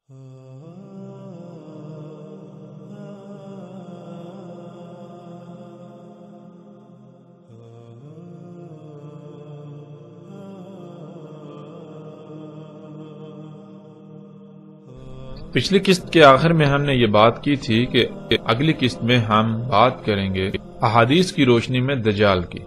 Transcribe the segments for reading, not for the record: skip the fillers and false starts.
پچھلی قسط کے آخر میں ہم نے یہ بات کی تھی کہ اگلی قسط میں ہم بات کریں گے احادیث کی روشنی میں دجال کی.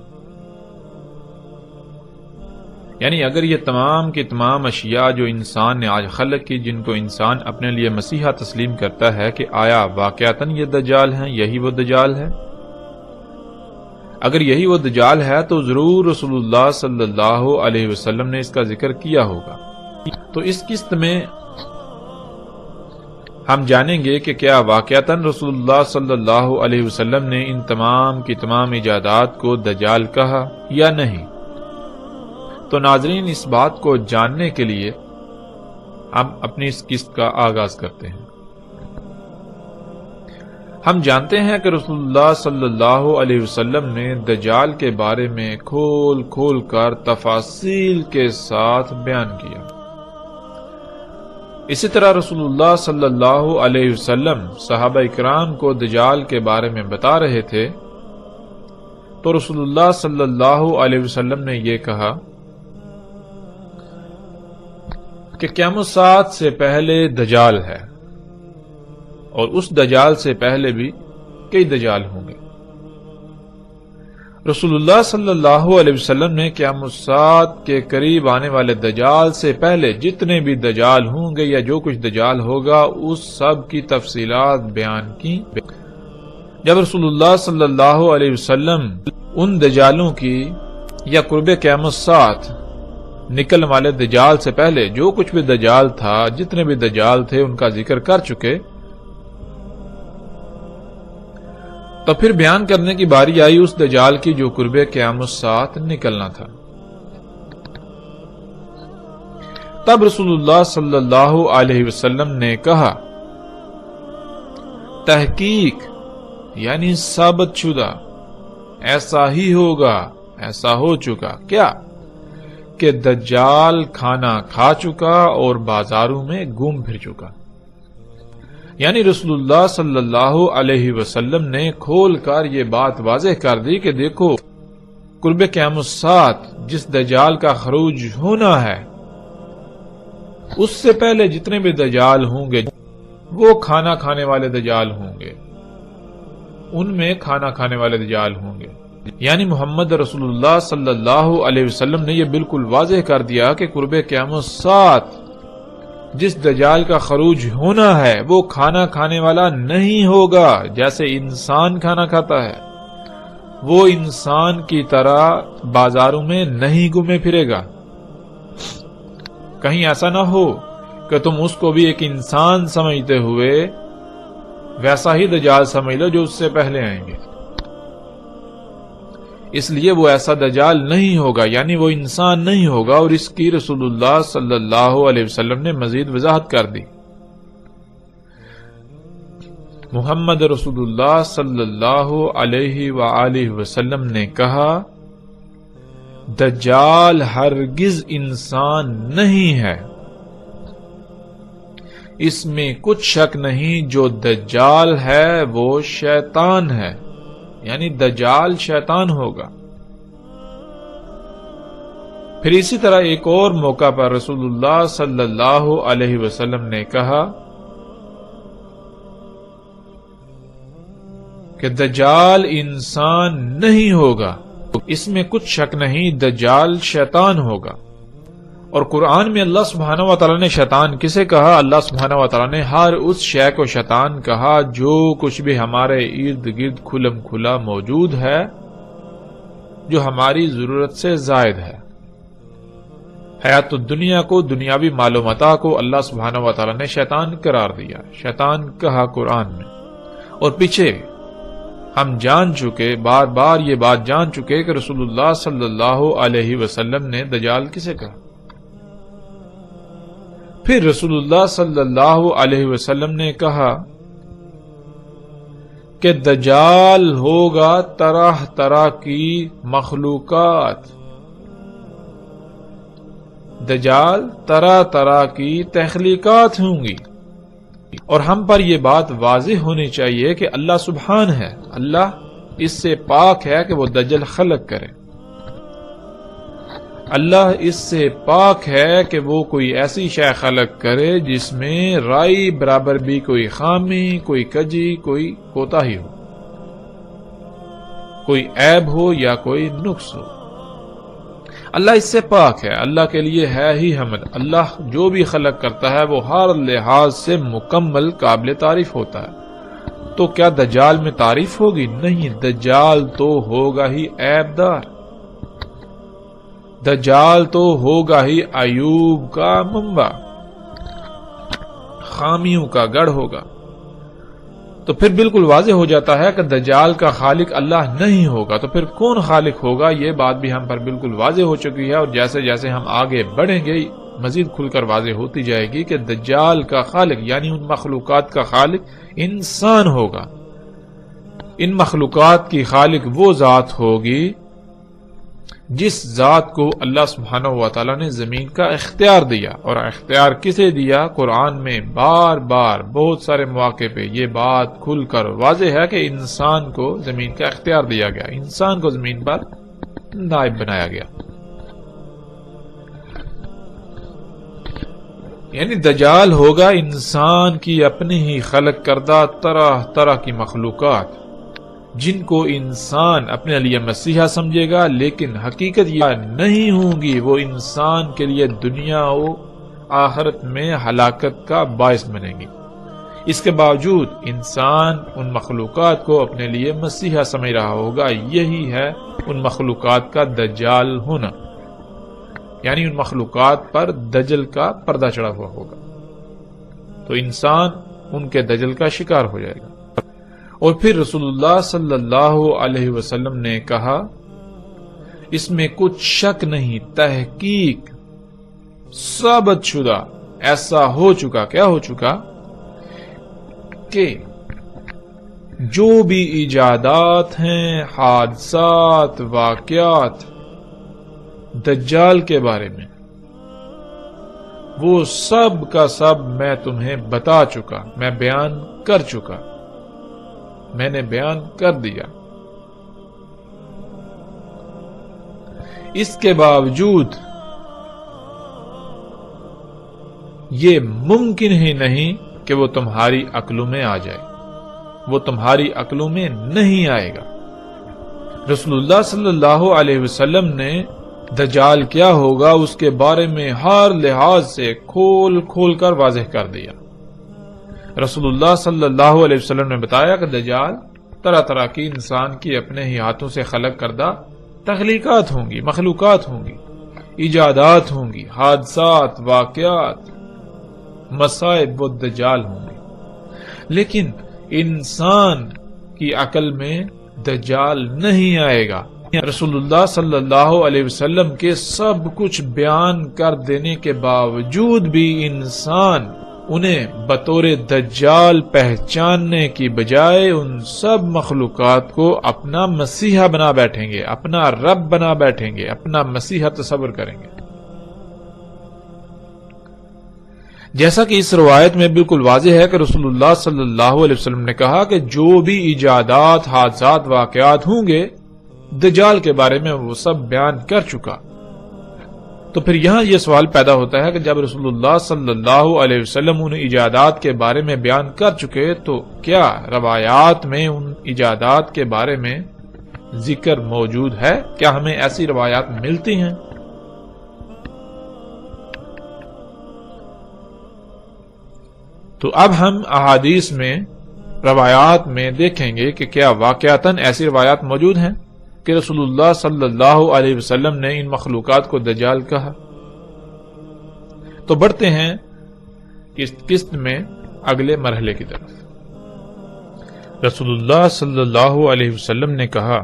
یعنی اگر یہ تمام کی تمام اشیاء جو انسان نے آج خلق کی، جن کو انسان اپنے لیے مسیحا تسلیم کرتا ہے کہ آیا واقعتاً یہ دجال ہیں، یہی وہ دجال ہے؟ اگر یہی وہ دجال ہے تو ضرور رسول اللہ صلی اللہ علیہ وسلم نے اس کا ذکر کیا ہوگا. تو اس قسط میں ہم جانیں گے کہ کیا واقعتاً رسول اللہ صلی اللہ علیہ وسلم نے ان تمام کی تمام ایجادات کو دجال کہا یا نہیں. تو ناظرین، اس بات کو جاننے کے لیے ہم اپنی اس قسط کا آغاز کرتے ہیں. ہم جانتے ہیں کہ رسول اللہ صلی اللہ علیہ وسلم نے دجال کے بارے میں کھول کھول کر تفاصیل کے ساتھ بیان کیا. اسی طرح رسول اللہ صلی اللہ علیہ وسلم صحابہ اکرام کو دجال کے بارے میں بتا رہے تھے تو رسول اللہ صلی اللہ علیہ وسلم نے یہ کہا کہ قیامت الساعۃ سے پہلے دجال ہے، اور اس دجال سے پہلے بھی کئی دجال ہوں گے. رسول اللہ صلی اللہ علیہ وسلم نے قیامت الساعۃ کے قریب آنے والے دجال سے پہلے جتنے بھی دجال ہوں گے یا جو کچھ دجال ہوگا اس سب کی تفصیلات بیان کی. جب رسول اللہ صلی اللہ علیہ وسلم ان دجالوں کی یا قرب قیامت الساعۃ نکلنے والے دجال سے پہلے جو کچھ بھی دجال تھا، جتنے بھی دجال تھے، ان کا ذکر کر چکے، تو پھر بیان کرنے کی باری آئی اس دجال کی جو قرب قیامت الساعۃ نکلنا تھا. تب رسول اللہ صلی اللہ علیہ وسلم نے کہا، تحقیق یعنی ثابت شدہ، ایسا ہی ہوگا، ایسا ہو چکا. کیا؟ کہ دجال کھانا کھا چکا اور بازاروں میں گھوم پھر چکا. یعنی رسول اللہ صلی اللہ علیہ وسلم نے کھول کر یہ بات واضح کر دی کہ دیکھو، قرب قیامت الساعۃ جس دجال کا خروج ہونا ہے، اس سے پہلے جتنے بھی دجال ہوں گے وہ کھانا کھانے والے دجال ہوں گے، ان میں کھانا کھانے والے دجال ہوں گے. یعنی محمد رسول اللہ صلی اللہ علیہ وسلم نے یہ بالکل واضح کر دیا کہ قرب قیامت الساعۃ جس دجال کا خروج ہونا ہے وہ کھانا کھانے والا نہیں ہوگا جیسے انسان کھانا کھاتا ہے. وہ انسان کی طرح بازاروں میں نہیں گھومے پھرے گا. کہیں ایسا نہ ہو کہ تم اس کو بھی ایک انسان سمجھتے ہوئے ویسا ہی دجال سمجھ لو جو اس سے پہلے آئیں گے. اس لیے وہ ایسا دجال نہیں ہوگا، یعنی وہ انسان نہیں ہوگا، اور اس کی رسول اللہ صلی اللہ علیہ وسلم نے مزید وضاحت کر دی. محمد رسول اللہ صلی اللہ علیہ وآلہ وسلم نے کہا، دجال ہرگز انسان نہیں ہے. اس میں کچھ شک نہیں، جو دجال ہے وہ شیطان ہے، یعنی دجال شیطان ہوگا. پھر اسی طرح ایک اور موقع پر رسول اللہ صلی اللہ علیہ وسلم نے کہا کہ دجال انسان نہیں ہوگا. اس میں کچھ شک نہیں، دجال شیطان ہوگا. اور قرآن میں اللہ سبحانہ و تعالیٰ نے شیطان کسے کہا؟ اللہ سبحانہ و تعالیٰ نے ہر اس شے کو شیطان کہا جو کچھ بھی ہمارے ارد گرد کھلم کھلا موجود ہے، جو ہماری ضرورت سے زائد ہے. حیات الدنیا کو، دنیاوی مال و متاع کو اللہ سبحانہ و تعالیٰ نے شیطان قرار دیا، شیطان کہا قرآن میں. اور پیچھے ہم جان چکے، بار بار یہ بات جان چکے کہ رسول اللہ صلی اللہ علیہ وسلم نے دجال کسے کہا. پھر رسول اللہ صلی اللہ علیہ وسلم نے کہا کہ دجال ہوگا طرح طرح کی مخلوقات، دجال طرح طرح کی تخلیقات ہوں گی. اور ہم پر یہ بات واضح ہونی چاہیے کہ اللہ سبحان ہے، اللہ اس سے پاک ہے کہ وہ دجل خلق کرے، اللہ اس سے پاک ہے کہ وہ کوئی ایسی شے خلق کرے جس میں رائی برابر بھی کوئی خامی، کوئی کجی، کوئی کوتاہی ہو، کوئی عیب ہو یا کوئی نقص ہو۔ اللہ اس سے پاک ہے، اللہ کے لیے ہے ہی حمد۔ اللہ جو بھی خلق کرتا ہے وہ ہر لحاظ سے مکمل قابل تعریف ہوتا ہے۔ تو کیا دجال میں تعریف ہوگی؟ نہیں، دجال تو ہوگا ہی عیب دار، دجال تو ہوگا ہی عیوب کا منبع، خامیوں کا گڑھ ہوگا۔ تو پھر بالکل واضح ہو جاتا ہے کہ دجال کا خالق اللہ نہیں ہوگا، تو پھر کون خالق ہوگا؟ یہ بات بھی ہم پر بالکل واضح ہو چکی ہے، اور جیسے جیسے ہم آگے بڑھیں گے مزید کھل کر واضح ہوتی جائے گی کہ دجال کا خالق یعنی ان مخلوقات کا خالق انسان ہوگا۔ ان مخلوقات کی خالق وہ ذات ہوگی جس ذات کو اللہ سبحانہ و تعالی نے زمین کا اختیار دیا، اور اختیار کسے دیا؟ قرآن میں بار بار بہت سارے مواقع پہ یہ بات کھل کر واضح ہے کہ انسان کو زمین کا اختیار دیا گیا، انسان کو زمین پر نائب بنایا گیا۔ یعنی دجال ہوگا انسان کی اپنی ہی خلق کردہ طرح طرح کی مخلوقات جن کو انسان اپنے لیے مسیحا سمجھے گا، لیکن حقیقت یہ نہیں ہوں گی، وہ انسان کے لیے دنیا و آخرت میں ہلاکت کا باعث بنے گی۔ اس کے باوجود انسان ان مخلوقات کو اپنے لیے مسیحا سمجھ رہا ہوگا۔ یہی ہے ان مخلوقات کا دجال ہونا، یعنی ان مخلوقات پر دجل کا پردہ چڑھا ہوا ہوگا، تو انسان ان کے دجل کا شکار ہو جائے گا۔ اور پھر رسول اللہ صلی اللہ علیہ وسلم نے کہا، اس میں کچھ شک نہیں، تحقیق ثابت شدہ ایسا ہو چکا، کیا ہو چکا کہ جو بھی ایجادات ہیں، حادثات، واقعات دجال کے بارے میں، وہ سب کا سب میں تمہیں بتا چکا، میں بیان کر چکا، میں نے بیان کر دیا۔ اس کے باوجود یہ ممکن ہی نہیں کہ وہ تمہاری عقلوں میں آ جائے، وہ تمہاری عقلوں میں نہیں آئے گا۔ رسول اللہ صلی اللہ علیہ وسلم نے دجال کیا ہوگا اس کے بارے میں ہر لحاظ سے کھول کھول کر واضح کر دیا۔ رسول اللہ صلی اللہ علیہ وسلم نے بتایا کہ دجال طرح طرح کی انسان کی اپنے ہی ہاتھوں سے خلق کردہ تخلیقات ہوں گی، مخلوقات ہوں گی، ایجادات ہوں گی، حادثات، واقعات، مصائب وہ دجال ہوں گے، لیکن انسان کی عقل میں دجال نہیں آئے گا۔ رسول اللہ صلی اللہ علیہ وسلم کے سب کچھ بیان کر دینے کے باوجود بھی انسان انہیں بطور دجال پہچاننے کی بجائے ان سب مخلوقات کو اپنا مسیحا بنا بیٹھیں گے، اپنا رب بنا بیٹھیں گے، اپنا مسیحا تصور کریں گے۔ جیسا کہ اس روایت میں بالکل واضح ہے کہ رسول اللہ صلی اللہ علیہ وسلم نے کہا کہ جو بھی ایجادات، حادثات، واقعات ہوں گے دجال کے بارے میں وہ سب بیان کر چکا۔ تو پھر یہاں یہ سوال پیدا ہوتا ہے کہ جب رسول اللہ صلی اللہ علیہ وسلم ان ایجادات کے بارے میں بیان کر چکے تو کیا روایات میں ان ایجادات کے بارے میں ذکر موجود ہے؟ کیا ہمیں ایسی روایات ملتی ہیں؟ تو اب ہم احادیث میں، روایات میں دیکھیں گے کہ کیا واقعتاً ایسی روایات موجود ہیں کہ رسول اللہ صلی اللہ علیہ وسلم نے ان مخلوقات کو دجال کہا۔ تو بڑھتے ہیں قسط میں اگلے مرحلے کی طرف۔ رسول اللہ صلی اللہ علیہ وسلم نے کہا،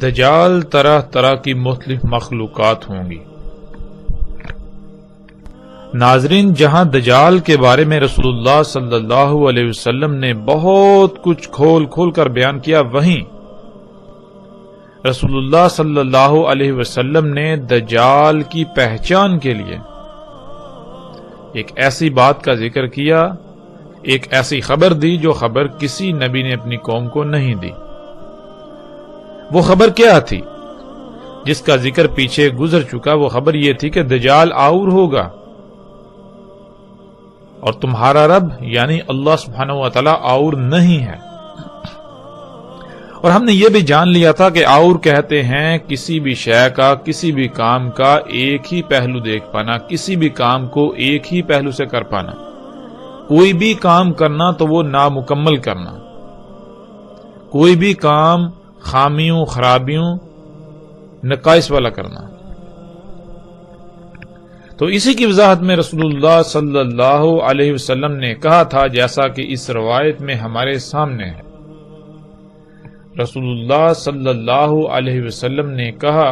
دجال طرح طرح کی مختلف مخلوقات ہوں گی۔ ناظرین، جہاں دجال کے بارے میں رسول اللہ صلی اللہ علیہ وسلم نے بہت کچھ کھول کھول کر بیان کیا، وہیں رسول اللہ صلی اللہ علیہ وسلم نے دجال کی پہچان کے لیے ایک ایسی بات کا ذکر کیا، ایک ایسی خبر دی جو خبر کسی نبی نے اپنی قوم کو نہیں دی۔ وہ خبر کیا تھی جس کا ذکر پیچھے گزر چکا؟ وہ خبر یہ تھی کہ دجال آور ہوگا، اور تمہارا رب یعنی اللہ سبحانہ و تعالی آور نہیں ہے۔ اور ہم نے یہ بھی جان لیا تھا کہ آور کہتے ہیں کسی بھی شے کا، کسی بھی کام کا ایک ہی پہلو دیکھ پانا، کسی بھی کام کو ایک ہی پہلو سے کر پانا، کوئی بھی کام کرنا تو وہ نامکمل کرنا، کوئی بھی کام خامیوں، خرابیوں، نقائص والا کرنا۔ تو اسی کی وضاحت میں رسول اللہ صلی اللہ علیہ وسلم نے کہا تھا، جیسا کہ اس روایت میں ہمارے سامنے ہے۔ رسول اللہ صلی اللہ علیہ وسلم نے کہا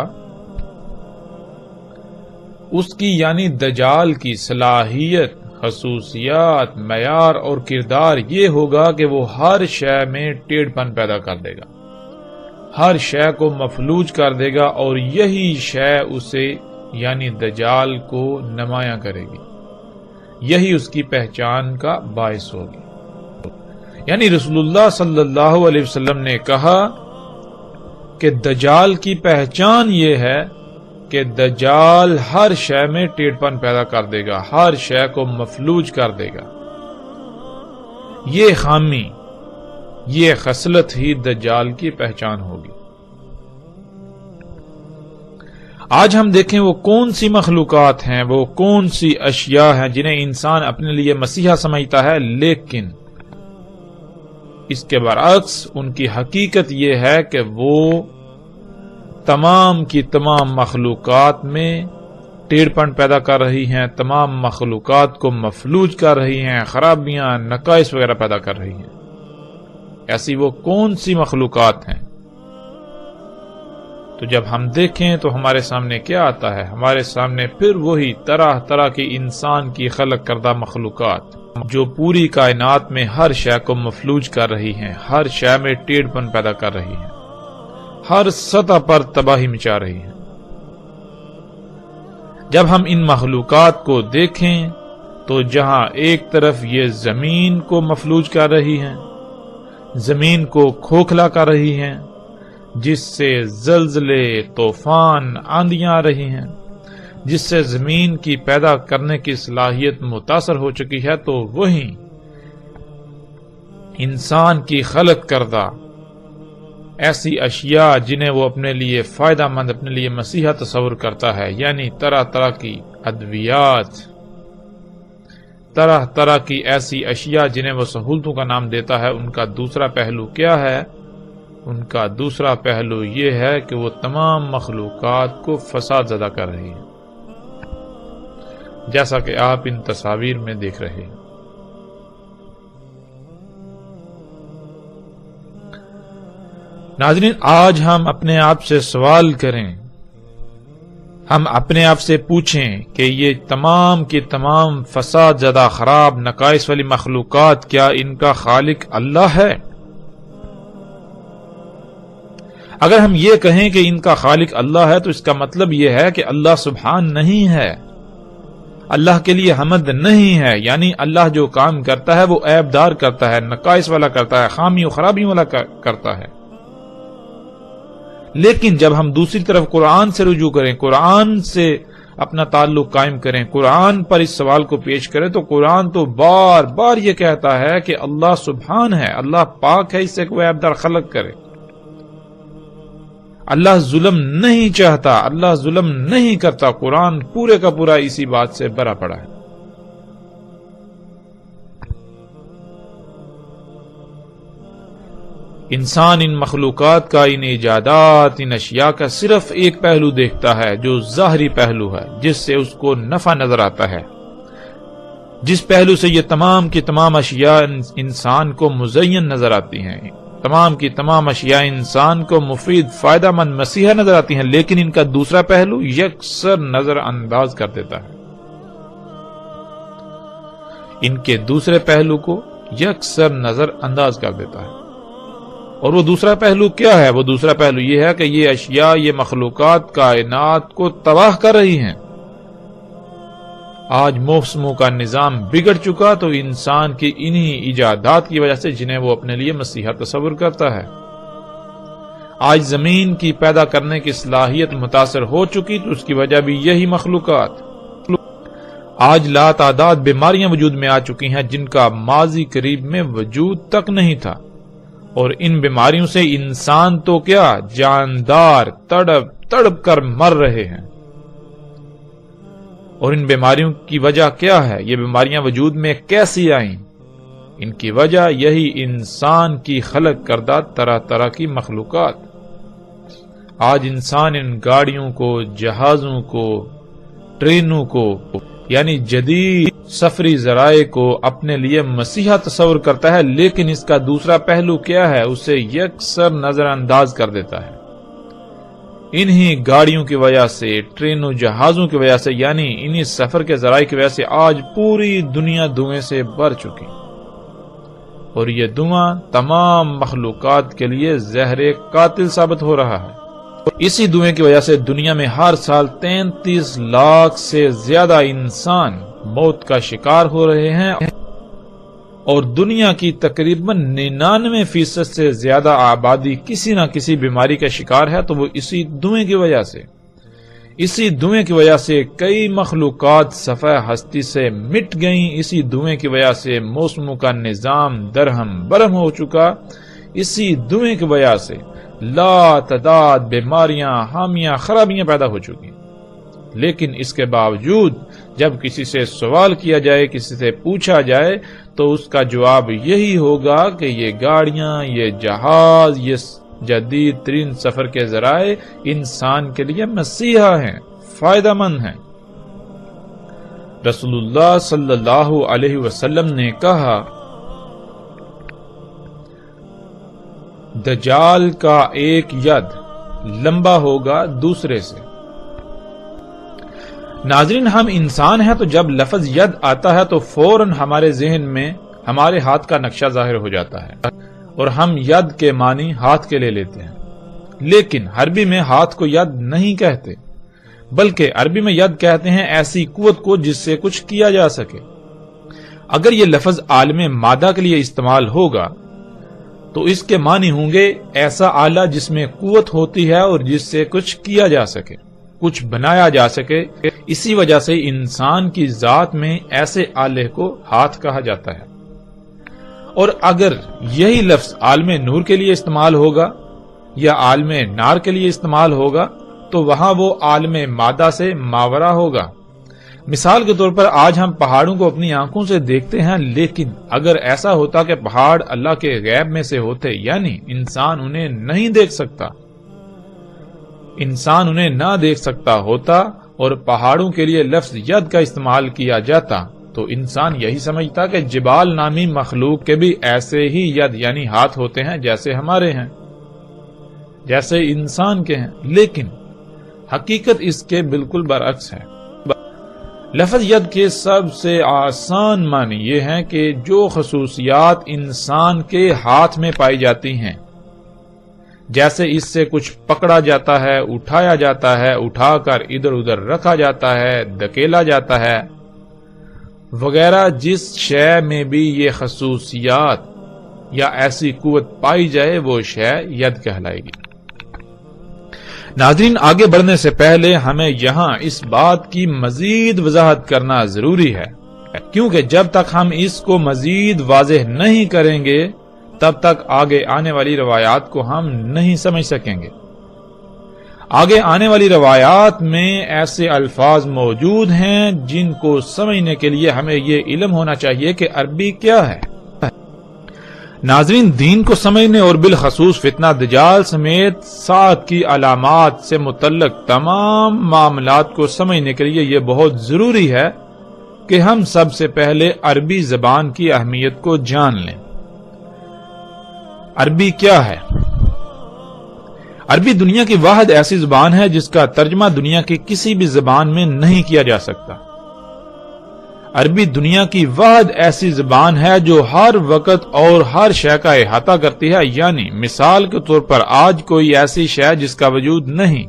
اس کی یعنی دجال کی صلاحیت، خصوصیات، معیار اور کردار یہ ہوگا کہ وہ ہر شے میں ٹیڑھ پن پیدا کر دے گا، ہر شے کو مفلوج کر دے گا، اور یہی شے اسے یعنی دجال کو نمایاں کرے گی، یہی اس کی پہچان کا باعث ہوگی۔ یعنی رسول اللہ صلی اللہ علیہ وسلم نے کہا کہ دجال کی پہچان یہ ہے کہ دجال ہر شے میں ٹیڑھ پن پیدا کر دے گا، ہر شے کو مفلوج کر دے گا۔ یہ خامی، یہ خصلت ہی دجال کی پہچان ہوگی۔ آج ہم دیکھیں وہ کون سی مخلوقات ہیں، وہ کون سی اشیاء ہیں جنہیں انسان اپنے لیے مسیحا سمجھتا ہے، لیکن اس کے برعکس ان کی حقیقت یہ ہے کہ وہ تمام کی تمام مخلوقات میں ٹیڑھ پن پیدا کر رہی ہیں، تمام مخلوقات کو مفلوج کر رہی ہیں، خرابیاں، نقائص وغیرہ پیدا کر رہی ہیں۔ ایسی وہ کون سی مخلوقات ہیں؟ تو جب ہم دیکھیں تو ہمارے سامنے کیا آتا ہے؟ ہمارے سامنے پھر وہی طرح طرح کی انسان کی خلق کردہ مخلوقات جو پوری کائنات میں ہر شے کو مفلوج کر رہی ہیں، ہر شے میں ٹیڑھ پن پیدا کر رہی ہیں، ہر سطح پر تباہی مچا رہی ہیں۔ جب ہم ان مخلوقات کو دیکھیں تو جہاں ایک طرف یہ زمین کو مفلوج کر رہی ہیں، زمین کو کھوکھلا کر رہی ہیں، جس سے زلزلے، طوفان، آندیاں آ رہی ہیں، جس سے زمین کی پیدا کرنے کی صلاحیت متاثر ہو چکی ہے، تو وہیں انسان کی خلق کردہ ایسی اشیاء جنہیں وہ اپنے لیے فائدہ مند، اپنے لیے مسیحا تصور کرتا ہے، یعنی طرح طرح کی ادویات، طرح طرح کی ایسی اشیاء جنہیں وہ سہولتوں کا نام دیتا ہے، ان کا دوسرا پہلو کیا ہے؟ ان کا دوسرا پہلو یہ ہے کہ وہ تمام مخلوقات کو فساد زدہ کر رہی ہے، جیسا کہ آپ ان تصاویر میں دیکھ رہے ہیں۔ ناظرین، آج ہم اپنے آپ سے سوال کریں، ہم اپنے آپ سے پوچھیں کہ یہ تمام کی تمام فساد زدہ، خراب، نقائص والی مخلوقات کیا ان کا خالق اللہ ہے؟ اگر ہم یہ کہیں کہ ان کا خالق اللہ ہے تو اس کا مطلب یہ ہے کہ اللہ سبحان نہیں ہے، اللہ کے لیے حمد نہیں ہے، یعنی اللہ جو کام کرتا ہے وہ عیب دار کرتا ہے، نقائص والا کرتا ہے، خامی و خرابی والا کرتا ہے۔ لیکن جب ہم دوسری طرف قرآن سے رجوع کریں، قرآن سے اپنا تعلق قائم کریں، قرآن پر اس سوال کو پیش کریں، تو قرآن تو بار بار یہ کہتا ہے کہ اللہ سبحان ہے، اللہ پاک ہے اس سے کوئی عیب دار خلق کرے۔ اللہ ظلم نہیں چاہتا، اللہ ظلم نہیں کرتا، قرآن پورے کا پورا اسی بات سے بھرا پڑا ہے۔ انسان ان مخلوقات کا، ان ایجادات، ان اشیاء کا صرف ایک پہلو دیکھتا ہے جو ظاہری پہلو ہے، جس سے اس کو نفع نظر آتا ہے، جس پہلو سے یہ تمام کی تمام اشیاء انسان کو مزین نظر آتی ہیں، تمام کی تمام اشیاء انسان کو مفید، فائدہ مند، مسیحا نظر آتی ہیں، لیکن ان کا دوسرا پہلو یکسر نظر انداز کر دیتا ہے۔ ان کے دوسرے پہلو کو یکسر نظر انداز کر دیتا ہے۔ اور وہ دوسرا پہلو کیا ہے؟ وہ دوسرا پہلو یہ ہے کہ یہ اشیاء، یہ مخلوقات کائنات کو تباہ کر رہی ہیں، آج موسموں کا نظام بگڑ چکا تو انسان کی انہی ایجادات کی وجہ سے جنہیں وہ اپنے لیے مسیحا تصور کرتا ہے۔ آج زمین کی پیدا کرنے کی صلاحیت متاثر ہو چکی تو اس کی وجہ بھی یہی مخلوقات۔ آج لاتعداد بیماریاں وجود میں آ چکی ہیں جن کا ماضی قریب میں وجود تک نہیں تھا، اور ان بیماریوں سے انسان تو کیا جاندار تڑپ تڑپ کر مر رہے ہیں۔ اور ان بیماریوں کی وجہ کیا ہے؟ یہ بیماریاں وجود میں کیسی آئیں؟ ان کی وجہ یہی انسان کی خلق کردہ طرح طرح کی مخلوقات۔ آج انسان ان گاڑیوں کو، جہازوں کو، ٹرینوں کو، یعنی جدید سفری ذرائع کو اپنے لیے مسیحا تصور کرتا ہے، لیکن اس کا دوسرا پہلو کیا ہے؟ اسے یکسر نظر انداز کر دیتا ہے۔ انہی گاڑیوں کی وجہ سے، ٹرینوں جہازوں کی وجہ سے، یعنی انہی سفر کے ذرائع کی وجہ سے آج پوری دنیا دھوئیں سے بھر چکی، اور یہ دھواں تمام مخلوقات کے لیے زہر قاتل ثابت ہو رہا ہے۔ اسی دھوئیں کی وجہ سے دنیا میں ہر سال 33 لاکھ سے زیادہ انسان موت کا شکار ہو رہے ہیں، اور دنیا کی تقریباً 99% سے زیادہ آبادی کسی نہ کسی بیماری کا شکار ہے، تو وہ اسی دھوئیں کی وجہ سے۔ اسی دھوئیں کی وجہ سے کئی مخلوقات صفحہ ہستی سے مٹ گئیں، اسی دھوئیں کی وجہ سے موسموں کا نظام درہم برہم ہو چکا، اسی دھوئیں کی وجہ سے لا تعداد بیماریاں، حامیاں، خرابیاں پیدا ہو چکی۔ لیکن اس کے باوجود جب کسی سے سوال کیا جائے، کسی سے پوچھا جائے، تو اس کا جواب یہی ہوگا کہ یہ گاڑیاں، یہ جہاز، یہ جدید ترین سفر کے ذرائع انسان کے لیے مسیحا ہیں، فائدہ مند ہیں۔ رسول اللہ صلی اللہ علیہ وسلم نے کہا، دجال کا ایک ید لمبا ہوگا دوسرے سے۔ ناظرین، ہم انسان ہیں تو جب لفظ ید آتا ہے تو فوراً ہمارے ذہن میں ہمارے ہاتھ کا نقشہ ظاہر ہو جاتا ہے، اور ہم ید کے معنی ہاتھ کے لے لیتے ہیں۔ لیکن عربی میں ہاتھ کو ید نہیں کہتے، بلکہ عربی میں ید کہتے ہیں ایسی قوت کو جس سے کچھ کیا جا سکے۔ اگر یہ لفظ عالم مادہ کے لیے استعمال ہوگا تو اس کے معنی ہوں گے ایسا آلہ جس میں قوت ہوتی ہے اور جس سے کچھ کیا جا سکے، کچھ بنایا جا سکے۔ اسی وجہ سے انسان کی ذات میں ایسے آلے کو ہاتھ کہا جاتا ہے۔ اور اگر یہی لفظ عالم نور کے لیے استعمال ہوگا یا عالم نار کے لیے استعمال ہوگا تو وہاں وہ عالم مادہ سے ماورا ہوگا۔ مثال کے طور پر آج ہم پہاڑوں کو اپنی آنکھوں سے دیکھتے ہیں، لیکن اگر ایسا ہوتا کہ پہاڑ اللہ کے غیب میں سے ہوتے، یعنی انسان انہیں نہیں دیکھ سکتا، انسان انہیں نہ دیکھ سکتا ہوتا اور پہاڑوں کے لیے لفظ ید کا استعمال کیا جاتا، تو انسان یہی سمجھتا کہ جبال نامی مخلوق کے بھی ایسے ہی ید یعنی ہاتھ ہوتے ہیں جیسے ہمارے ہیں، جیسے انسان کے ہیں۔ لیکن حقیقت اس کے بالکل برعکس ہے۔ لفظ ید کے سب سے آسان معنی یہ ہیں کہ جو خصوصیات انسان کے ہاتھ میں پائی جاتی ہیں، جیسے اس سے کچھ پکڑا جاتا ہے، اٹھایا جاتا ہے، اٹھا کر ادھر ادھر رکھا جاتا ہے، دھکیلا جاتا ہے وغیرہ، جس شے میں بھی یہ خصوصیات یا ایسی قوت پائی جائے وہ شے ید کہلائے گی۔ ناظرین، آگے بڑھنے سے پہلے ہمیں یہاں اس بات کی مزید وضاحت کرنا ضروری ہے، کیونکہ جب تک ہم اس کو مزید واضح نہیں کریں گے تب تک آگے آنے والی روایات کو ہم نہیں سمجھ سکیں گے۔ آگے آنے والی روایات میں ایسے الفاظ موجود ہیں جن کو سمجھنے کے لیے ہمیں یہ علم ہونا چاہیے کہ عربی کیا ہے۔ ناظرین، دین کو سمجھنے اور بالخصوص فتنہ دجال سمیت ساتھ کی علامات سے متعلق تمام معاملات کو سمجھنے کے لیے یہ بہت ضروری ہے کہ ہم سب سے پہلے عربی زبان کی اہمیت کو جان لیں۔ عربی کیا ہے؟ عربی دنیا کی واحد ایسی زبان ہے جس کا ترجمہ دنیا کی کسی بھی زبان میں نہیں کیا جا سکتا۔ عربی دنیا کی واحد ایسی زبان ہے جو ہر وقت اور ہر شے کا احاطہ کرتی ہے، یعنی مثال کے طور پر آج کوئی ایسی شے جس کا وجود نہیں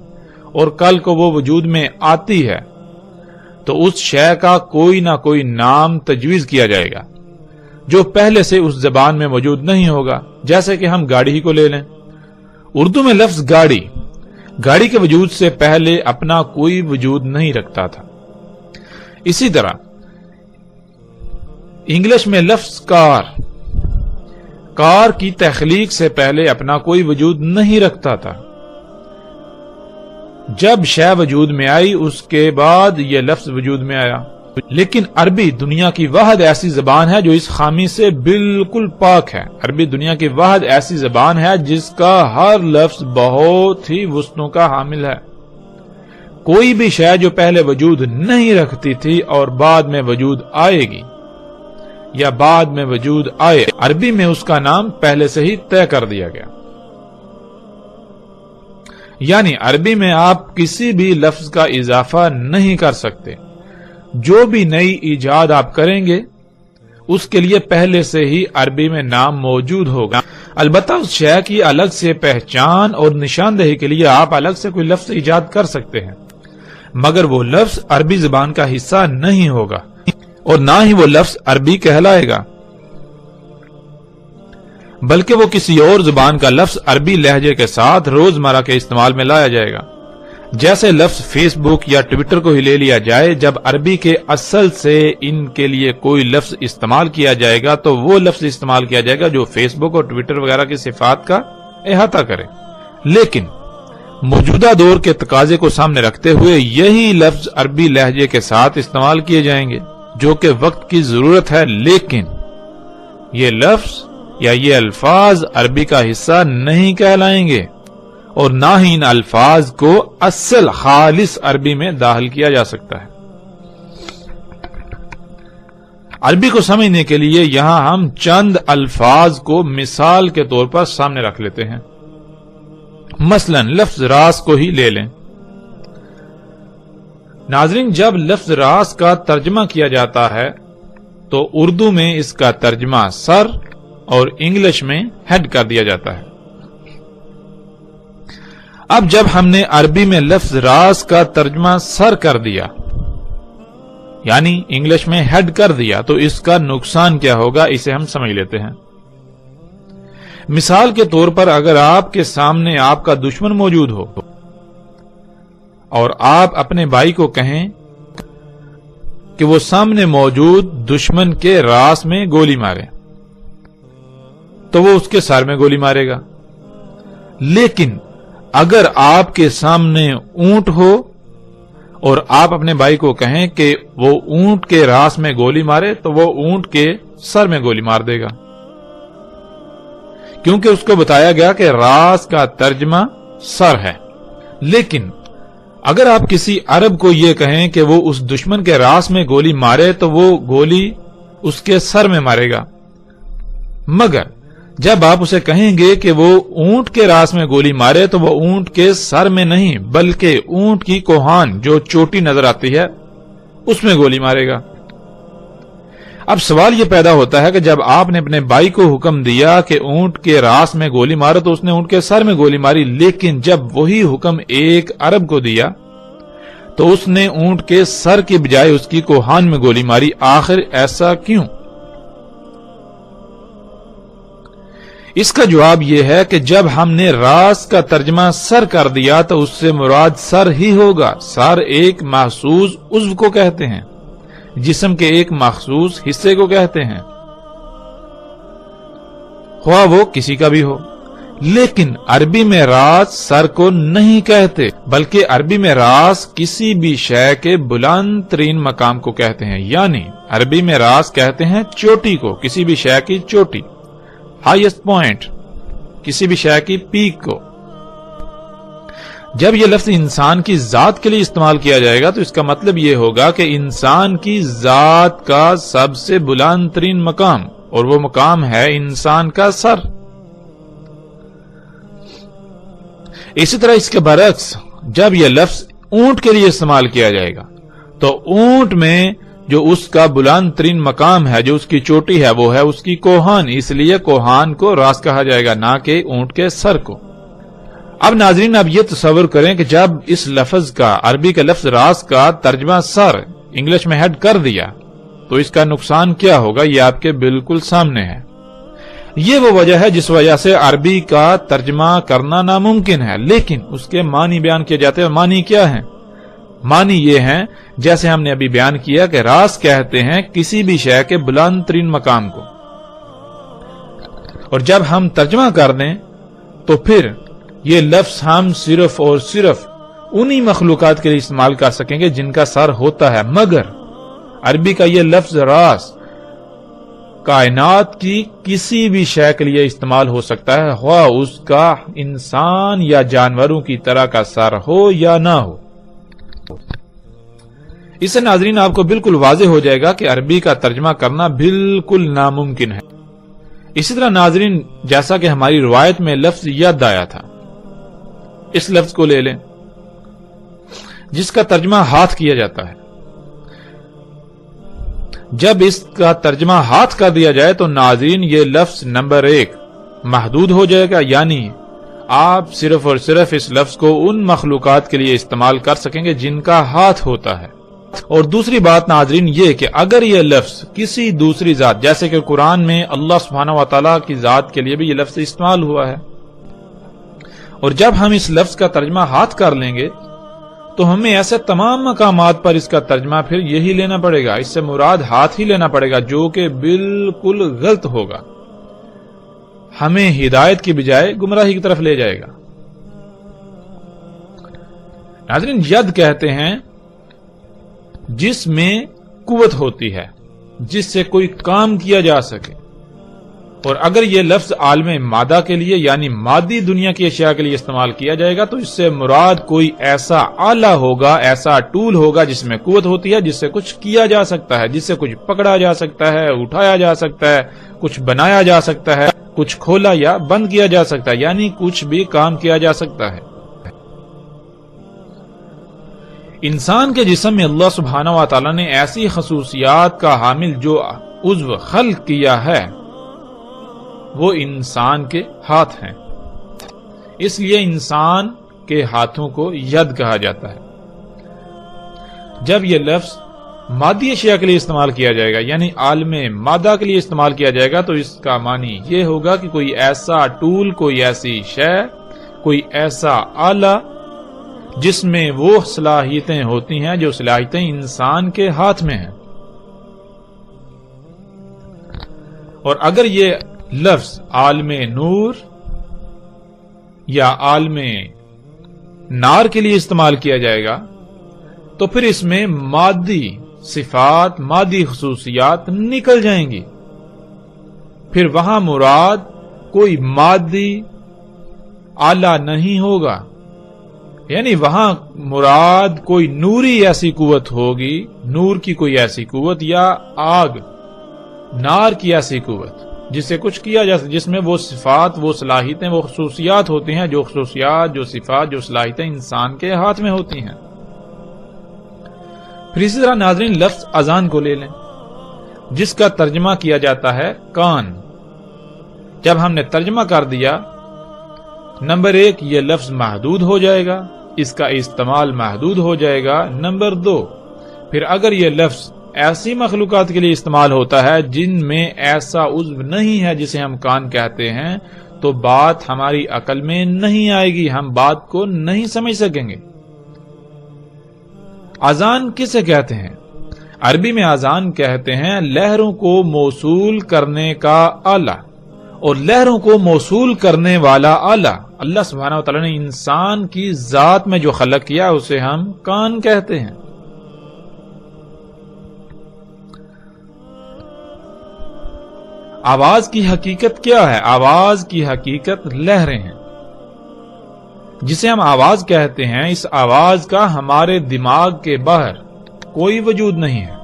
اور کل کو وہ وجود میں آتی ہے، تو اس شے کا کوئی نہ کوئی نام تجویز کیا جائے گا جو پہلے سے اس زبان میں موجود نہیں ہوگا. جیسے کہ ہم گاڑی ہی کو لے لیں. اردو میں لفظ گاڑی کے وجود سے پہلے اپنا کوئی وجود نہیں رکھتا تھا. اسی طرح انگلش میں لفظ کار کی تخلیق سے پہلے اپنا کوئی وجود نہیں رکھتا تھا. جب شے وجود میں آئی اس کے بعد یہ لفظ وجود میں آیا. لیکن عربی دنیا کی واحد ایسی زبان ہے جو اس خامی سے بالکل پاک ہے. عربی دنیا کی واحد ایسی زبان ہے جس کا ہر لفظ بہت ہی وسعتوں کا حامل ہے. کوئی بھی شے جو پہلے وجود نہیں رکھتی تھی اور بعد میں وجود آئے گی یا بعد میں وجود آئے، عربی میں اس کا نام پہلے سے ہی طے کر دیا گیا. یعنی عربی میں آپ کسی بھی لفظ کا اضافہ نہیں کر سکتے. جو بھی نئی ایجاد آپ کریں گے اس کے لیے پہلے سے ہی عربی میں نام موجود ہوگا. البتہ اس شے کی الگ سے پہچان اور نشاندہی کے لیے آپ الگ سے کوئی لفظ ایجاد کر سکتے ہیں، مگر وہ لفظ عربی زبان کا حصہ نہیں ہوگا اور نہ ہی وہ لفظ عربی کہلائے گا، بلکہ وہ کسی اور زبان کا لفظ عربی لہجے کے ساتھ روزمرہ کے استعمال میں لایا جائے گا. جیسے لفظ فیس بک یا ٹویٹر کو ہی لے لیا جائے، جب عربی کے اصل سے ان کے لیے کوئی لفظ استعمال کیا جائے گا تو وہ لفظ استعمال کیا جائے گا جو فیس بک اور ٹویٹر وغیرہ کی صفات کا احاطہ کرے. لیکن موجودہ دور کے تقاضے کو سامنے رکھتے ہوئے یہی لفظ عربی لہجے کے ساتھ استعمال کیے جائیں گے جو کہ وقت کی ضرورت ہے، لیکن یہ لفظ یا یہ الفاظ عربی کا حصہ نہیں کہلائیں گے اور نہ ہی ان الفاظ کو اصل خالص عربی میں داخل کیا جا سکتا ہے. عربی کو سمجھنے کے لیے یہاں ہم چند الفاظ کو مثال کے طور پر سامنے رکھ لیتے ہیں. مثلا لفظ راس کو ہی لے لیں. ناظرین، جب لفظ راس کا ترجمہ کیا جاتا ہے تو اردو میں اس کا ترجمہ سر اور انگلش میں ہیڈ کر دیا جاتا ہے. اب جب ہم نے عربی میں لفظ راس کا ترجمہ سر کر دیا یعنی انگلش میں ہیڈ کر دیا تو اس کا نقصان کیا ہوگا اسے ہم سمجھ لیتے ہیں. مثال کے طور پر اگر آپ کے سامنے آپ کا دشمن موجود ہو اور آپ اپنے بھائی کو کہیں کہ وہ سامنے موجود دشمن کے راس میں گولی مارے تو وہ اس کے سر میں گولی مارے گا. لیکن اگر آپ کے سامنے اونٹ ہو اور آپ اپنے بھائی کو کہیں کہ وہ اونٹ کے راس میں گولی مارے تو وہ اونٹ کے سر میں گولی مار دے گا، کیونکہ اس کو بتایا گیا کہ راس کا ترجمہ سر ہے. لیکن اگر آپ کسی عرب کو یہ کہیں کہ وہ اس دشمن کے راس میں گولی مارے تو وہ گولی اس کے سر میں مارے گا، مگر جب آپ اسے کہیں گے کہ وہ اونٹ کے راس میں گولی مارے تو وہ اونٹ کے سر میں نہیں بلکہ اونٹ کی کوہان جو چوٹی نظر آتی ہے اس میں گولی مارے گا. اب سوال یہ پیدا ہوتا ہے کہ جب آپ نے اپنے بھائی کو حکم دیا کہ اونٹ کے راس میں گولی مارو تو اس نے اونٹ کے سر میں گولی ماری، لیکن جب وہی حکم ایک عرب کو دیا تو اس نے اونٹ کے سر کے بجائے اس کی کوہان میں گولی ماری. آخر ایسا کیوں؟ اس کا جواب یہ ہے کہ جب ہم نے راس کا ترجمہ سر کر دیا تو اس سے مراد سر ہی ہوگا. سر ایک محسوس عضو کو کہتے ہیں، جسم کے ایک مخصوص حصے کو کہتے ہیں، خواہ وہ کسی کا بھی ہو. لیکن عربی میں راس سر کو نہیں کہتے بلکہ عربی میں راس کسی بھی شے کے بلند ترین مقام کو کہتے ہیں. یعنی عربی میں راس کہتے ہیں چوٹی کو، کسی بھی شے کی چوٹی، ہائیسٹ پوائنٹ، کسی بھی شے کی پیک کو. جب یہ لفظ انسان کی ذات کے لیے استعمال کیا جائے گا تو اس کا مطلب یہ ہوگا کہ انسان کی ذات کا سب سے بلند ترین مقام، اور وہ مقام ہے انسان کا سر. اسی طرح اس کے برعکس جب یہ لفظ اونٹ کے لیے استعمال کیا جائے گا تو اونٹ میں جو اس کا بلند ترین مقام ہے، جو اس کی چوٹی ہے، وہ ہے اس کی کوہان. اس لیے کوہان کو راس کہا جائے گا، نہ کہ اونٹ کے سر کو. اب ناظرین، اب یہ تصور کریں کہ جب اس لفظ کا، عربی کے لفظ راس کا ترجمہ سر انگلش میں ہیڈ کر دیا تو اس کا نقصان کیا ہوگا یہ آپ کے بالکل سامنے ہے۔ یہ وہ وجہ ہے جس وجہ سے عربی کا ترجمہ کرنا ناممکن ہے، لیکن اس کے معنی بیان کیے جاتے ہیں۔ معنی کیا ہیں؟ معنی یہ ہیں جیسے ہم نے ابھی بیان کیا کہ راز کہتے ہیں کسی بھی شے کے بلند ترین مقام کو، اور جب ہم ترجمہ کر دیں تو پھر یہ لفظ ہم صرف اور صرف انہی مخلوقات کے لیے استعمال کر سکیں گے جن کا سر ہوتا ہے، مگر عربی کا یہ لفظ راز کائنات کی کسی بھی شے کے لیے استعمال ہو سکتا ہے، خواہ اس کا انسان یا جانوروں کی طرح کا سر ہو یا نہ ہو۔ اس سے ناظرین آپ کو بالکل واضح ہو جائے گا کہ عربی کا ترجمہ کرنا بالکل ناممکن ہے۔ اسی طرح ناظرین جیسا کہ ہماری روایت میں لفظ ید آیا تھا، اس لفظ کو لے لیں جس کا ترجمہ ہاتھ کیا جاتا ہے۔ جب اس کا ترجمہ ہاتھ کر دیا جائے تو ناظرین یہ لفظ نمبر 1 محدود ہو جائے گا، یعنی آپ صرف اور صرف اس لفظ کو ان مخلوقات کے لیے استعمال کر سکیں گے جن کا ہاتھ ہوتا ہے۔ اور دوسری بات ناظرین یہ کہ اگر یہ لفظ کسی دوسری ذات جیسے کہ قرآن میں اللہ سبحانہ و تعالیٰ کی ذات کے لیے بھی یہ لفظ استعمال ہوا ہے، اور جب ہم اس لفظ کا ترجمہ ہاتھ کر لیں گے تو ہمیں ایسے تمام مقامات پر اس کا ترجمہ پھر یہی لینا پڑے گا، اس سے مراد ہاتھ ہی لینا پڑے گا، جو کہ بالکل غلط ہوگا، ہمیں ہدایت کی بجائے گمراہی کی طرف لے جائے گا۔ ناظرین ید کہتے ہیں جس میں قوت ہوتی ہے، جس سے کوئی کام کیا جا سکے، اور اگر یہ لفظ عالم مادہ کے لیے یعنی مادی دنیا کی اشیاء کے لیے استعمال کیا جائے گا تو اس سے مراد کوئی ایسا آلہ ہوگا، ایسا ٹول ہوگا جس میں قوت ہوتی ہے، جس سے کچھ کیا جا سکتا ہے، جس سے کچھ پکڑا جا سکتا ہے، اٹھایا جا سکتا ہے، کچھ بنایا جا سکتا ہے، کچھ کھولا یا بند کیا جا سکتا ہے، یعنی کچھ بھی کام کیا جا سکتا ہے۔ انسان کے جسم میں اللہ سبحانہ و تعالیٰ نے ایسی خصوصیات کا حامل جو عضو خلق کیا ہے وہ انسان کے ہاتھ ہیں، اس لیے انسان کے ہاتھوں کو ید کہا جاتا ہے۔ جب یہ لفظ مادی اشیاء کے لیے استعمال کیا جائے گا یعنی عالم مادہ کے لیے استعمال کیا جائے گا تو اس کا معنی یہ ہوگا کہ کوئی ایسا ٹول، کوئی ایسی شے، کوئی ایسا آلہ جس میں وہ صلاحیتیں ہوتی ہیں جو صلاحیتیں انسان کے ہاتھ میں ہیں۔ اور اگر یہ لفظ عالم نور یا عالم نار کے لیے استعمال کیا جائے گا تو پھر اس میں مادی صفات، مادی خصوصیات نکل جائیں گی، پھر وہاں مراد کوئی مادی آلہ نہیں ہوگا، یعنی وہاں مراد کوئی نوری ایسی قوت ہوگی، نور کی کوئی ایسی قوت یا آگ، نار کی ایسی قوت جس سے کچھ کیا جا سکے، جس میں وہ صفات، وہ صلاحیتیں، وہ خصوصیات ہوتی ہیں، جو خصوصیات، جو صفات، جو صلاحیتیں انسان کے ہاتھ میں ہوتی ہیں۔ پھر اسی طرح ناظرین لفظ اذان کو لے لیں جس کا ترجمہ کیا جاتا ہے کان۔ جب ہم نے ترجمہ کر دیا، نمبر 1 یہ لفظ محدود ہو جائے گا، اس کا استعمال محدود ہو جائے گا۔ نمبر 2 پھر اگر یہ لفظ ایسی مخلوقات کے لیے استعمال ہوتا ہے جن میں ایسا عضو نہیں ہے جسے ہم کان کہتے ہیں تو بات ہماری عقل میں نہیں آئے گی، ہم بات کو نہیں سمجھ سکیں گے۔ اذان کسے کہتے ہیں؟ عربی میں اذان کہتے ہیں لہروں کو موصول کرنے کا آلہ، اور لہروں کو موصول کرنے والا آلہ اللہ سبحانہ و تعالیٰ نے انسان کی ذات میں جو خلق کیا اسے ہم کان کہتے ہیں۔ آواز کی حقیقت کیا ہے؟ آواز کی حقیقت لہریں ہیں، جسے ہم آواز کہتے ہیں۔ اس آواز کا ہمارے دماغ کے باہر کوئی وجود نہیں ہے،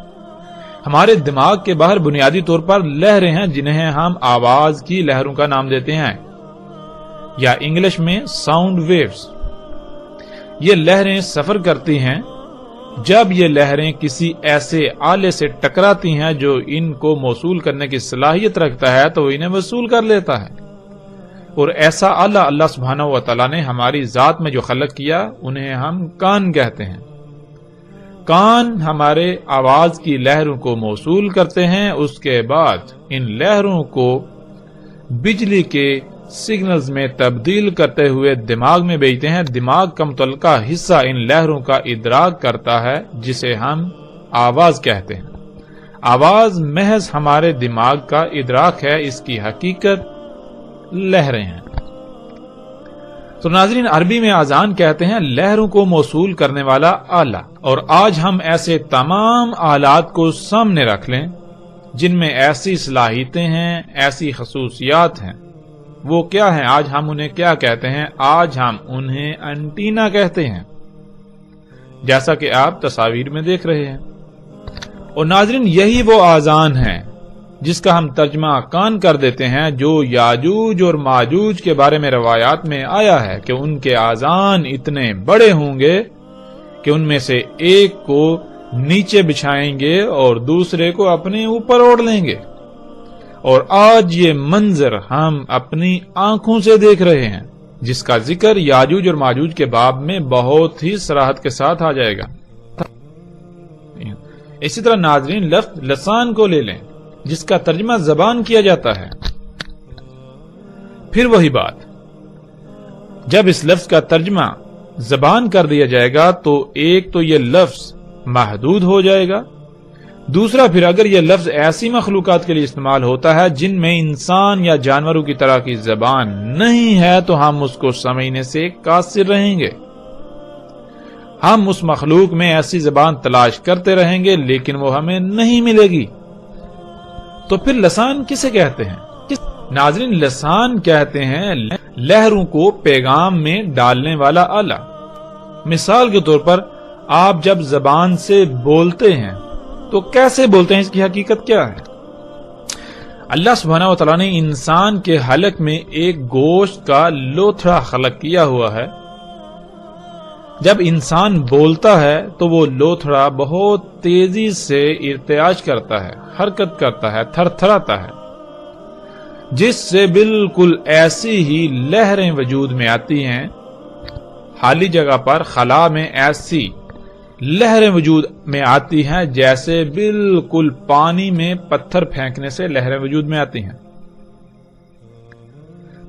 ہمارے دماغ کے باہر بنیادی طور پر لہریں ہیں جنہیں ہم آواز کی لہروں کا نام دیتے ہیں، یا انگلش میں ساؤنڈ ویوز۔ یہ لہریں سفر کرتی ہیں، جب یہ لہریں کسی ایسے آلے سے ٹکراتی ہیں جو ان کو موصول کرنے کی صلاحیت رکھتا ہے تو انہیں وصول کر لیتا ہے، اور ایسا آلہ اللہ سبحانہ و تعالیٰ نے ہماری ذات میں جو خلق کیا انہیں ہم کان کہتے ہیں۔ کان ہمارے آواز کی لہروں کو موصول کرتے ہیں، اس کے بعد ان لہروں کو بجلی کے سگنلز میں تبدیل کرتے ہوئے دماغ میں بھیجتے ہیں۔ دماغ کا متعلقہ حصہ ان لہروں کا ادراک کرتا ہے، جسے ہم آواز کہتے ہیں۔ آواز محض ہمارے دماغ کا ادراک ہے، اس کی حقیقت لہریں ہیں۔ تو ناظرین، عربی میں آذان کہتے ہیں لہروں کو موصول کرنے والا آلہ، اور آج ہم ایسے تمام آلات کو سامنے رکھ لیں جن میں ایسی صلاحیتیں ہیں، ایسی خصوصیات ہیں۔ وہ کیا ہیں؟ آج ہم انہیں کیا کہتے ہیں؟ آج ہم انہیں انٹینا کہتے ہیں، جیسا کہ آپ تصاویر میں دیکھ رہے ہیں۔ اور ناظرین، یہی وہ آذان ہے جس کا ہم ترجمہ کان کر دیتے ہیں، جو یاجوج اور ماجوج کے بارے میں روایات میں آیا ہے کہ ان کے آذان اتنے بڑے ہوں گے کہ ان میں سے ایک کو نیچے بچھائیں گے اور دوسرے کو اپنے اوپر اوڑھ لیں گے۔ اور آج یہ منظر ہم اپنی آنکھوں سے دیکھ رہے ہیں، جس کا ذکر یاجوج اور ماجوج کے باب میں بہت ہی صراحت کے ساتھ آ جائے گا۔ اسی طرح ناظرین، لفظ لسان کو لے لیں، جس کا ترجمہ زبان کیا جاتا ہے۔ پھر وہی بات، جب اس لفظ کا ترجمہ زبان کر دیا جائے گا تو ایک تو یہ لفظ محدود ہو جائے گا، دوسرا پھر اگر یہ لفظ ایسی مخلوقات کے لیے استعمال ہوتا ہے جن میں انسان یا جانوروں کی طرح کی زبان نہیں ہے تو ہم اس کو سمجھنے سے قاصر رہیں گے۔ ہم اس مخلوق میں ایسی زبان تلاش کرتے رہیں گے لیکن وہ ہمیں نہیں ملے گی۔ تو پھر لسان کسے کہتے ہیں؟ ناظرین، لسان کہتے ہیں لہروں کو پیغام میں ڈالنے والا آلہ۔ مثال کے طور پر آپ جب زبان سے بولتے ہیں تو کیسے بولتے ہیں؟ اس کی حقیقت کیا ہے؟ اللہ سبحانہ و تعالیٰ نے انسان کے حلق میں ایک گوشت کا لوتھڑا خلق کیا ہوا ہے۔ جب انسان بولتا ہے تو وہ لوتھڑا بہت تیزی سے ارتعاش کرتا ہے، حرکت کرتا ہے، تھر تھراتا ہے، جس سے بالکل ایسی ہی لہریں وجود میں آتی ہیں۔ خالی جگہ پر خلا میں ایسی لہریں وجود میں آتی ہیں جیسے بالکل پانی میں پتھر پھینکنے سے لہریں وجود میں آتی ہیں۔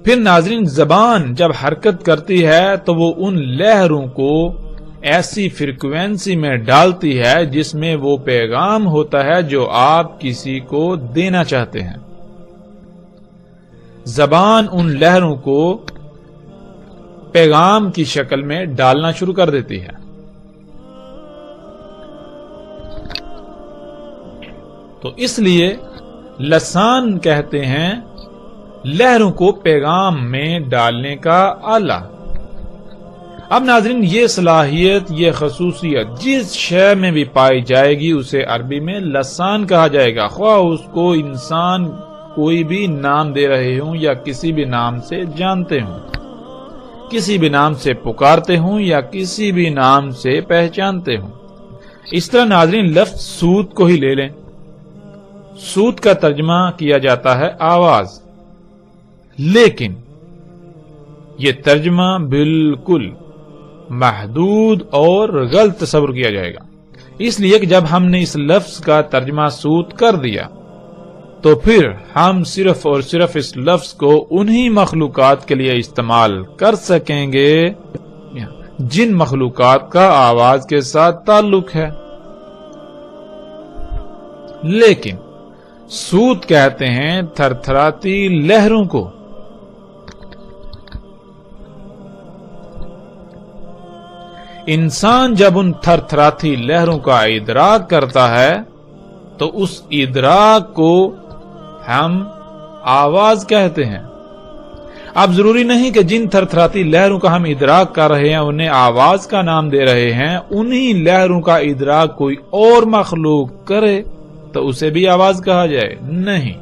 پھر ناظرین، زبان جب حرکت کرتی ہے تو وہ ان لہروں کو ایسی فریکوینسی میں ڈالتی ہے جس میں وہ پیغام ہوتا ہے جو آپ کسی کو دینا چاہتے ہیں۔ زبان ان لہروں کو پیغام کی شکل میں ڈالنا شروع کر دیتی ہے۔ تو اس لیے لسان کہتے ہیں لہروں کو پیغام میں ڈالنے کا آلہ۔ اب ناظرین، یہ صلاحیت، یہ خصوصیت جس شے میں بھی پائی جائے گی اسے عربی میں لسان کہا جائے گا، خواہ اس کو انسان کوئی بھی نام دے رہے ہوں یا کسی بھی نام سے جانتے ہوں، کسی بھی نام سے پکارتے ہوں یا کسی بھی نام سے پہچانتے ہوں۔ اس طرح ناظرین، لفظ سوت کو ہی لے لیں۔ سوت کا ترجمہ کیا جاتا ہے آواز، لیکن یہ ترجمہ بالکل محدود اور غلط تصور کیا جائے گا، اس لیے کہ جب ہم نے اس لفظ کا ترجمہ سوت کر دیا تو پھر ہم صرف اور صرف اس لفظ کو انہی مخلوقات کے لیے استعمال کر سکیں گے جن مخلوقات کا آواز کے ساتھ تعلق ہے۔ لیکن سوت کہتے ہیں تھر تھراتی لہروں کو۔ انسان جب ان تھر تھراتی لہروں کا ادراک کرتا ہے تو اس ادراک کو ہم آواز کہتے ہیں۔ اب ضروری نہیں کہ جن تھر تھراتی لہروں کا ہم ادراک کر رہے ہیں انہیں آواز کا نام دے رہے ہیں، انہی لہروں کا ادراک کوئی اور مخلوق کرے تو اسے بھی آواز کہا جائے؟ نہیں،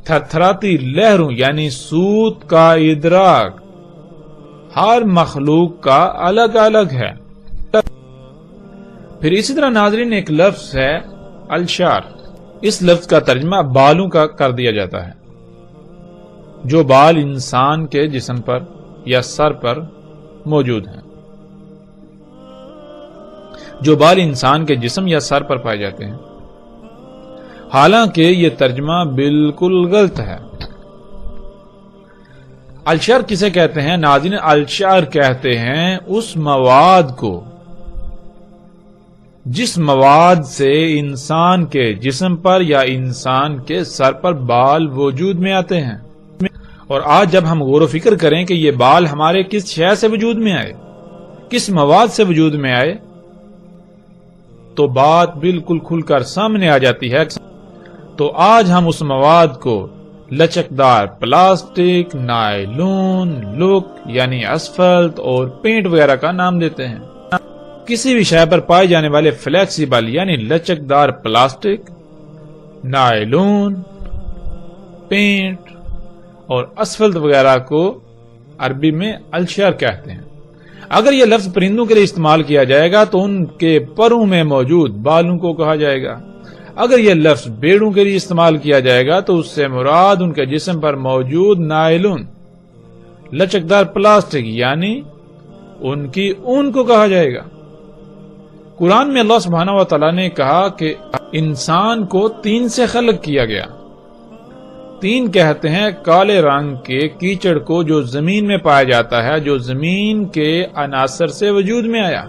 تھر تھراتی لہروں یعنی سوت کا ادراک ہر مخلوق کا الگ الگ ہے۔ پھر اسی طرح ناظرین، ایک لفظ ہے الشار۔ اس لفظ کا ترجمہ بالوں کا کر دیا جاتا ہے۔ جو بال انسان کے جسم پر یا سر پر موجود ہیں۔ جو بال انسان کے جسم یا سر پر پائے جاتے ہیں۔ حالانکہ یہ ترجمہ بالکل غلط ہے۔ الشعر کسے کہتے ہیں؟ ناظرین، الشعر کہتے ہیں اس مواد کو جس مواد سے انسان کے جسم پر یا انسان کے سر پر بال وجود میں آتے ہیں۔ اور آج جب ہم غور و فکر کریں کہ یہ بال ہمارے کس شے سے وجود میں آئے، کس مواد سے وجود میں آئے، تو بات بالکل کھل کر سامنے آ جاتی ہے۔ تو آج ہم اس مواد کو لچکدار پلاسٹک، نائلون، لک یعنی اسفلٹ اور پینٹ وغیرہ کا نام دیتے ہیں۔ کسی بھی شے پر پائے جانے والے فلیکسیبل یعنی لچکدار پلاسٹک، نائلون، پینٹ اور اسفلٹ وغیرہ کو عربی میں الشعر کہتے ہیں۔ اگر یہ لفظ پرندوں کے لیے استعمال کیا جائے گا تو ان کے پروں میں موجود بالوں کو کہا جائے گا۔ اگر یہ لفظ بیڑوں کے لیے استعمال کیا جائے گا تو اس سے مراد ان کے جسم پر موجود نائلون، لچکدار پلاسٹک یعنی ان کی اون کو کہا جائے گا۔ قرآن میں اللہ سبحانہ و تعالیٰ نے کہا کہ انسان کو 3 سے خلق کیا گیا۔ 3 کہتے ہیں کالے رنگ کے کیچڑ کو جو زمین میں پایا جاتا ہے، جو زمین کے عناصر سے وجود میں آیا۔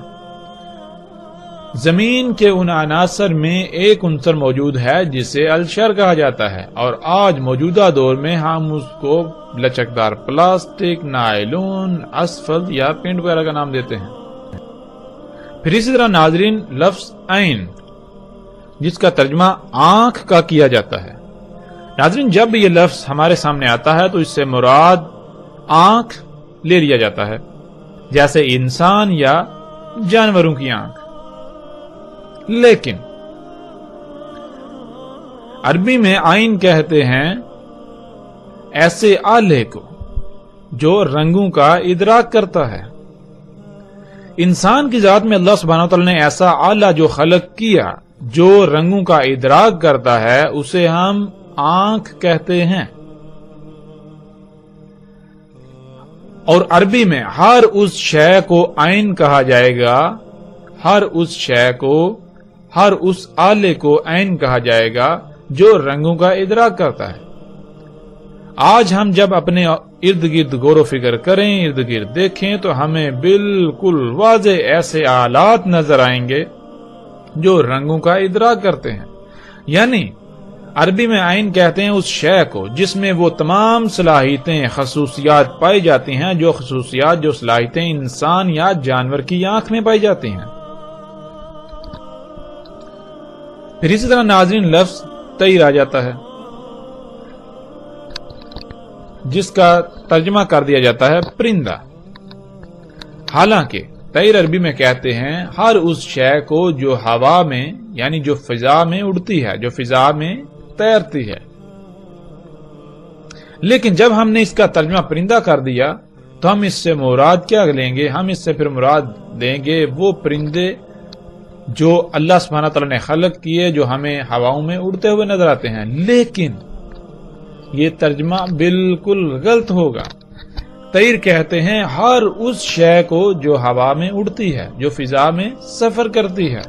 زمین کے ان عناصر میں ایک عنصر موجود ہے جسے الشعر کہا جاتا ہے، اور آج موجودہ دور میں ہم اس کو لچکدار پلاسٹک، نائلون، اسفلٹ یا پینٹ وغیرہ کا نام دیتے ہیں۔ پھر اسی طرح ناظرین، لفظ عین جس کا ترجمہ آنکھ کا کیا جاتا ہے۔ ناظرین، جب یہ لفظ ہمارے سامنے آتا ہے تو اس سے مراد آنکھ لے لیا جاتا ہے، جیسے انسان یا جانوروں کی آنکھ۔ لیکن عربی میں عین کہتے ہیں ایسے آلے کو جو رنگوں کا ادراک کرتا ہے۔ انسان کی ذات میں اللہ سبحانہ وتعالی نے ایسا آلہ جو خلق کیا جو رنگوں کا ادراک کرتا ہے، اسے ہم آنکھ کہتے ہیں۔ اور عربی میں ہر اس شے کو عین کہا جائے گا، ہر اس شے کو، ہر اس آلے کو عین کہا جائے گا جو رنگوں کا ادراک کرتا ہے۔ آج ہم جب اپنے ارد گرد غور و فکر کریں، ارد گرد دیکھیں، تو ہمیں بالکل واضح ایسے آلات نظر آئیں گے جو رنگوں کا ادراک کرتے ہیں۔ یعنی عربی میں عین کہتے ہیں اس شے کو جس میں وہ تمام صلاحیتیں، خصوصیات پائی جاتی ہیں، جو خصوصیات، جو صلاحیتیں انسان یا جانور کی آنکھ میں پائی جاتی ہیں۔ پھر اسی طرح ناظرین، لفظ طیر آ جاتا ہے جس کا ترجمہ کر دیا جاتا ہے پرندہ۔ حالانکہ طیر عربی میں کہتے ہیں ہر اس شے کو جو ہوا میں یعنی جو فضا میں اڑتی ہے، جو فضا میں تیرتی ہے۔ لیکن جب ہم نے اس کا ترجمہ پرندہ کر دیا تو ہم اس سے مراد کیا لیں گے؟ ہم اس سے پھر مراد لیں گے وہ پرندے جو اللہ سبحانہ تعالیٰ نے خلق کیے، جو ہمیں ہواؤں میں اڑتے ہوئے نظر آتے ہیں۔ لیکن یہ ترجمہ بالکل غلط ہوگا۔ طیر کہتے ہیں ہر اس شے کو جو ہوا میں اڑتی ہے، جو فضا میں سفر کرتی ہے۔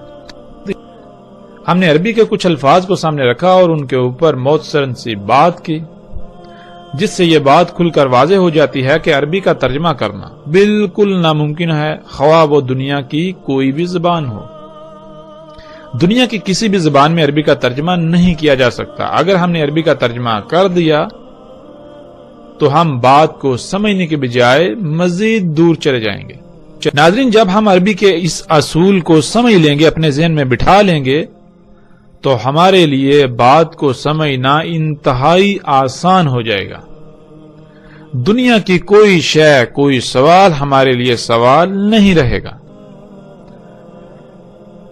ہم نے عربی کے کچھ الفاظ کو سامنے رکھا اور ان کے اوپر مختصراً سی بات کی، جس سے یہ بات کھل کر واضح ہو جاتی ہے کہ عربی کا ترجمہ کرنا بالکل ناممکن ہے، خواہ وہ دنیا کی کوئی بھی زبان ہو۔ دنیا کی کسی بھی زبان میں عربی کا ترجمہ نہیں کیا جا سکتا۔ اگر ہم نے عربی کا ترجمہ کر دیا تو ہم بات کو سمجھنے کے بجائے مزید دور چلے جائیں گے۔ ناظرین، جب ہم عربی کے اس اصول کو سمجھ لیں گے، اپنے ذہن میں بٹھا لیں گے، تو ہمارے لیے بات کو سمجھنا انتہائی آسان ہو جائے گا۔ دنیا کی کوئی شے، کوئی سوال ہمارے لیے سوال نہیں رہے گا۔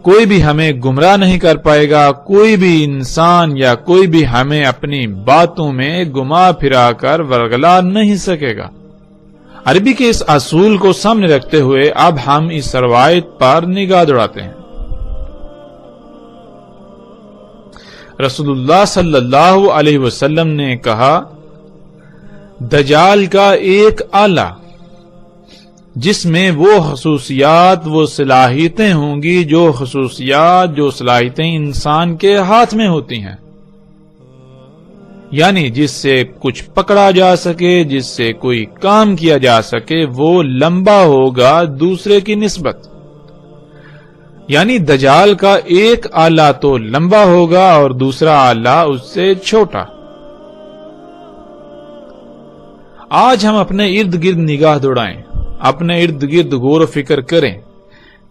کوئی بھی ہمیں گمراہ نہیں کر پائے گا، کوئی بھی انسان یا کوئی بھی ہمیں اپنی باتوں میں گما پھرا کر ورگلا نہیں سکے گا۔ عربی کے اس اصول کو سامنے رکھتے ہوئے اب ہم اس روایت پر نگاہ دوڑاتے ہیں۔ رسول اللہ صلی اللہ علیہ وسلم نے کہا، دجال کا ایک آلہ جس میں وہ خصوصیات، وہ صلاحیتیں ہوں گی جو خصوصیات، جو صلاحیتیں انسان کے ہاتھ میں ہوتی ہیں، یعنی جس سے کچھ پکڑا جا سکے، جس سے کوئی کام کیا جا سکے، وہ لمبا ہوگا دوسرے کی نسبت. یعنی دجال کا ایک آلہ تو لمبا ہوگا اور دوسرا آلہ اس سے چھوٹا. آج ہم اپنے ارد گرد نگاہ دوڑائیں، اپنے ارد گرد غور و فکر کریں.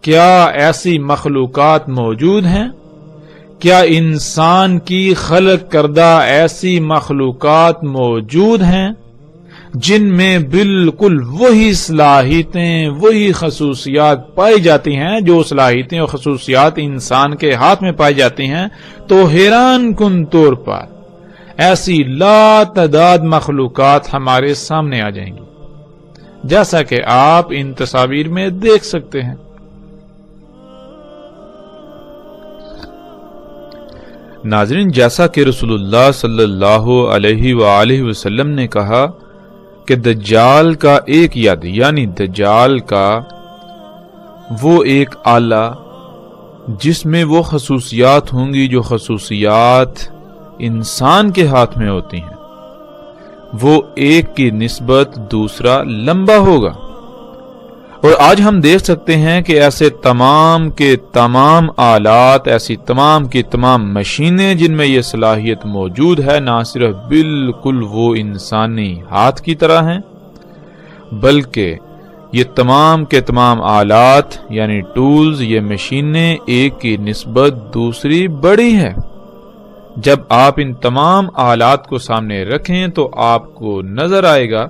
کیا ایسی مخلوقات موجود ہیں؟ کیا انسان کی خلق کردہ ایسی مخلوقات موجود ہیں جن میں بالکل وہی صلاحیتیں، وہی خصوصیات پائی جاتی ہیں جو صلاحیتیں اور خصوصیات انسان کے ہاتھ میں پائی جاتی ہیں؟ تو حیران کن طور پر ایسی لا تعداد مخلوقات ہمارے سامنے آ جائیں گی، جیسا کہ آپ ان تصاویر میں دیکھ سکتے ہیں. ناظرین، جیسا کہ رسول اللہ صلی اللہ علیہ وآلہ وسلم نے کہا کہ دجال کا ایک ید، یعنی دجال کا وہ ایک آلہ جس میں وہ خصوصیات ہوں گی جو خصوصیات انسان کے ہاتھ میں ہوتی ہیں، وہ ایک کی نسبت دوسرا لمبا ہوگا. اور آج ہم دیکھ سکتے ہیں کہ ایسے تمام کے تمام آلات، ایسی تمام کی تمام مشینیں جن میں یہ صلاحیت موجود ہے، نہ صرف بالکل وہ انسانی ہاتھ کی طرح ہیں، بلکہ یہ تمام کے تمام آلات یعنی ٹولز، یہ مشینیں ایک کی نسبت دوسری بڑی ہے. جب آپ ان تمام آلات کو سامنے رکھیں تو آپ کو نظر آئے گا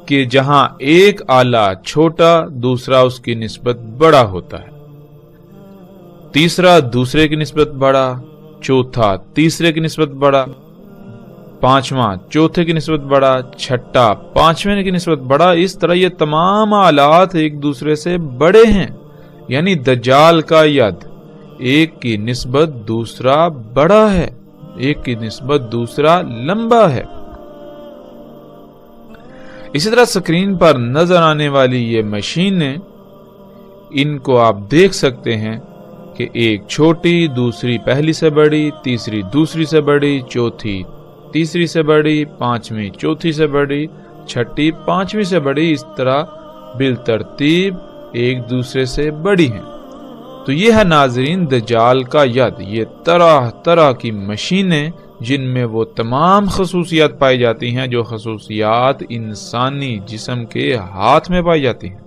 کہ جہاں ایک آلہ چھوٹا، دوسرا اس کی نسبت بڑا ہوتا ہے، تیسرا دوسرے کی نسبت بڑا، چوتھا تیسرے کی نسبت بڑا، پانچواں چوتھے کی نسبت بڑا، چھٹا پانچویں کی نسبت بڑا. اس طرح یہ تمام آلات ایک دوسرے سے بڑے ہیں. یعنی دجال کا ید ایک کی نسبت دوسرا بڑا ہے، ایک کی نسبت دوسرا لمبا ہے. اسی طرح سکرین پر نظر آنے والی یہ مشینیں، ان کو آپ دیکھ سکتے ہیں کہ ایک چھوٹی، دوسری پہلی سے بڑی، تیسری دوسری سے بڑی، چوتھی تیسری سے بڑی، پانچویں چوتھی سے بڑی، چھٹی پانچویں سے بڑی، اس طرح بالترتیب ایک دوسرے سے بڑی ہیں. تو یہ ہے ناظرین دجال کا ید، یہ طرح طرح کی مشینیں جن میں وہ تمام خصوصیات پائی جاتی ہیں جو خصوصیات انسانی جسم کے ہاتھ میں پائی جاتی ہیں.